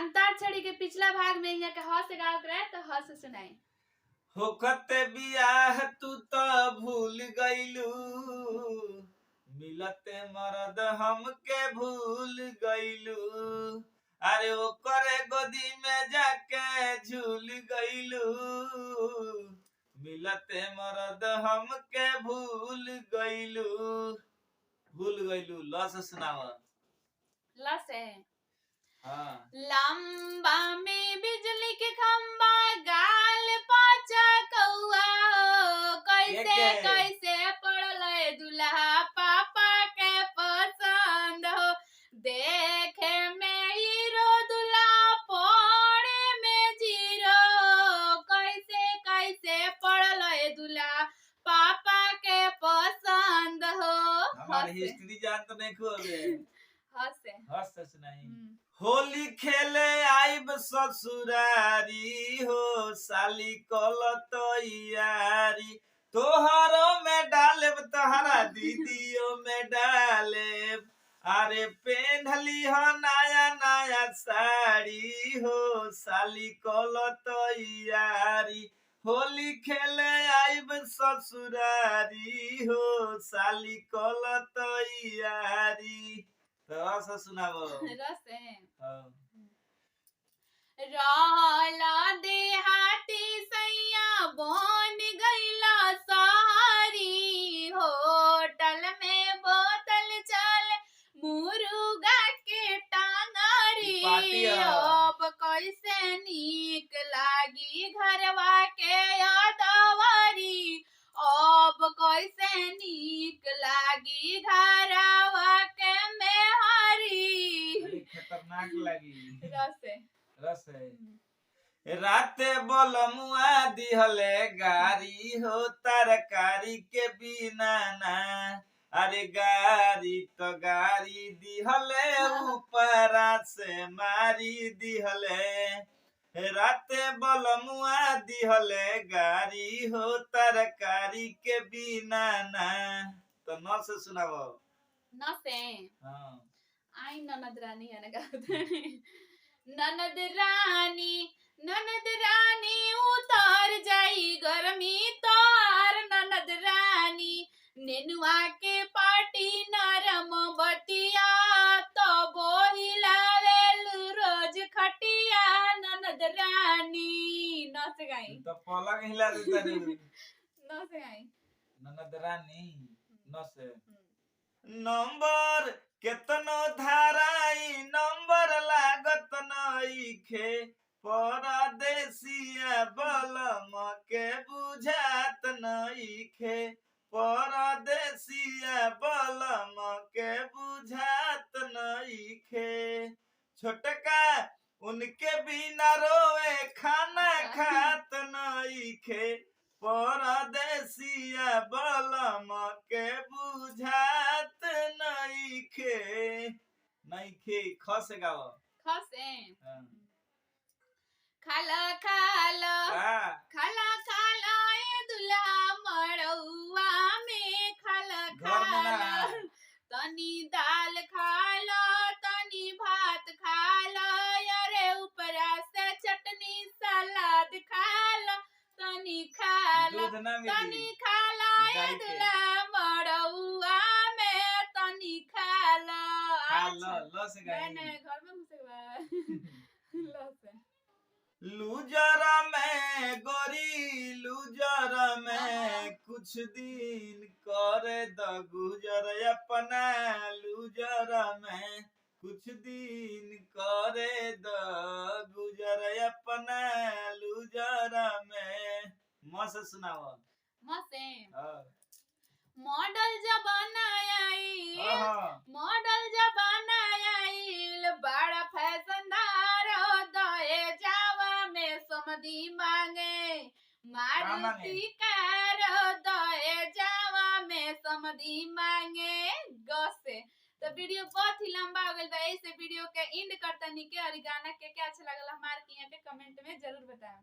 अंताक्षरी के पिछला भाग में यहाँ के ह से गावत रहे तो ह से सुनाई। होखते बियाह तू तो भूल गइलू, मिलते मरद हमके भूल गइलू। अरे ओकरे गोदी में जाके झूल गइलू, मिलते मरद हमके भूल गइलू। भूल गइलू लस सुनावा। लस है। हाँ। लंबा में बिजली के खंबा गाल पाचा कौआ हो, कैसे कैसे पड़ल दुल्हा पापा के पसंद हो। देखे में हीरो दुल्हा पड़े में जीरो, कैसे कैसे पड़ल दुल्हा पापा के पसंद हो। हमारी हिस्ट्री जान तो नहीं खोबे। हंस नहीं। होली खेले आइब ससुरारी हो, साली कल तैयारी। तोहरो में डालेब तोहरा दीदियों में डालेब। अरे पेन्हली हो नया नया साड़ी हो, साली कल तैयारी। होली खेले आइब ससुरारी हो, साली कल तैयारी। रस सुनाबो। रस है। हाँ। रहला देहाती सैया बन गईला सहारी, होटल में बोतल चल मुर्गा के टांगरी। अब कैसे नीक लागी घरवा के यादवारी, अब कैसे नीक लागी घरवा के मेहरी। खतरनाक लगी। रस है। राते बोलमुआ दिहले गारी हो, तरकारी के बिना ना। अरे गारी तो गारी दिहले ऊपरा से मारी दिहले। राते बोलमुआ दिहले गारी हो, तरकारी के बिना ना। तो न से सुनाबो। न से। हाँ। आई ननद रानी है ना। ननद रानी उतर जाई गर्मी तोर, ननद रानी नेनुआ के पाटी नरम बतिया, तो बोहिलावेल रोज खटिया ननद रानी। न से गाई तो पलक हिला देता रे। न से गाई। ननद रानी न से। नंबर केतनो धाराई नंबर लागत नइखे, परदेसिया बलम के बुझात नइखे। परदेसिया बलम के बुझात नइखे। छोटका उनके बिना रोए खाना खात नइखे। परदेसिया बलम के बुझात नइखे। खस गाओ। खस है। खाला खाला खाला खाला ए दुल्हा मड़ौआ में, खाला खाला तनी दाल खाला तनी भात खाला, अरे ऊपरा से चटनी सलाद खाला तनी खाला तनी खाला ए दुल्हा मड़ौआ में, तनी खाला। मैंने घर में घुसे लस। लूजर में गोरी लूजर में कुछ दिन करे द गुजर, अपना लूजर में कुछ दिन करे द गुजर, अपना लूजर में। मस सुनाओ। मसे। मॉडल जमाना आई, मॉडल जमाना आइल, बड़ा फैशनदार दहे जावा में समधी मांगे। मारुति कार दहे जावा में समधी मांगे। गसे तो वीडियो बहुत ही लंबा हो गया, ऐसे वीडियो के एंड करता नहीं के। और गाना के क्या अच्छा लगल हमारे के यहाँ के कमेंट में जरूर बताएं।